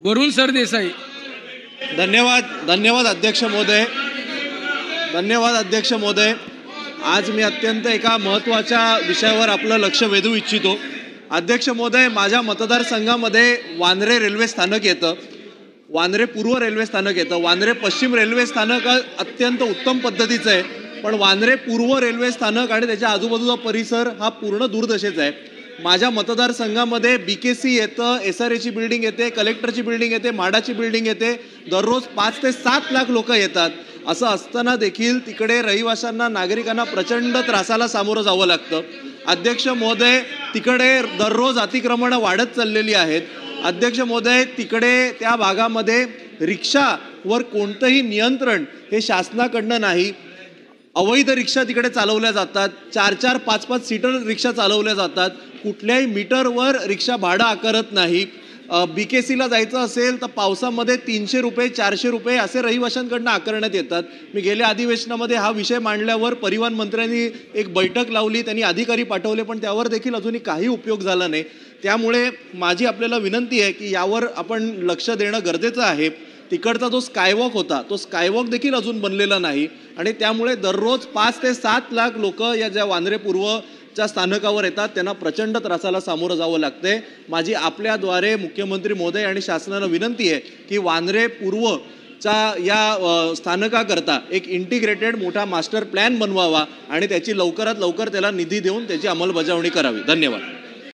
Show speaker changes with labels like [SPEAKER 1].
[SPEAKER 1] वरुण सरदेसाई.
[SPEAKER 2] धन्यवाद धन्यवाद अध्यक्ष महोदय. धन्यवाद अध्यक्ष महोदय. आज मी अत्यंत एका महत्त्वाच्या विषयावर आपलं लक्ष वेधू इच्छितो. अध्यक्ष महोदय, माझ्या मतदारसंघामध्ये वांद्रे रेल्वे स्थानक येतं, वांद्रे पूर्व रेल्वे स्थानक येतं. वांद्रे पश्चिम रेल्वे स्थानक अत्यंत उत्तम पद्धतीचं आहे, पण वांद्रे पूर्व रेल्वे स्थानक आणि त्याच्या आजूबाजूचा परिसर हा पूर्ण दुर्दशेचा आहे. माझ्या मतदारसंघामध्ये BKC येतं, SRAची बिल्डिंग येते, कलेक्टरची बिल्डिंग येते, म्हाडाची बिल्डिंग येते. दररोज 5 ते 7 लाख लोक येतात. असं असताना देखील तिकडे रहिवाशांना, नागरिकांना प्रचंड त्रासाला सामोरं जावं लागतं. अध्यक्ष महोदय, तिकडे दररोज अतिक्रमणं वाढत चाललेली आहेत. अध्यक्ष महोदय, तिकडे त्या भागामध्ये रिक्षावर कोणतंही नियंत्रण हे शासनाकडनं नाही. अवैध रिक्षा तिकडे चालवल्या जातात. 4-4, 5-5 सीटर रिक्षा चालवल्या जातात. कुठल्याही मीटरवर रिक्षा भाडं आकारत नाही. BKCला जायचं असेल तर पावसामध्ये 300 रुपये 400 रुपये असे रहिवाशांकडनं आकारण्यात येतात. मी गेल्या अधिवेशनामध्ये हा विषय मांडल्यावर परिवहन मंत्र्यांनी एक बैठक लावली, त्यांनी अधिकारी पाठवले, पण त्यावर देखील अजूनही काही उपयोग झाला नाही. त्यामुळे माझी आपल्याला विनंती आहे की यावर आपण लक्ष देणं गरजेचं आहे. तिकडचा जो स्कायवॉक होता, तो स्कायवॉक देखील अजून बनलेला नाही आणि त्यामुळे दररोज 5 ते 7 लाख लोक या ज्या वांद्रे पूर्वच्या स्थानकावर येतात त्यांना प्रचंड त्रासाला सामोरं जावं लागते. माझी आपल्याद्वारे मुख्यमंत्री महोदय आणि शासनाला विनंती आहे की वांद्रे पूर्वच्या या स्थानकाकरता एक इंटिग्रेटेड मोठा मास्टर प्लॅन बनवावा आणि त्याची लवकरात लवकर त्याला निधी देऊन त्याची अंमलबजावणी करावी. धन्यवाद.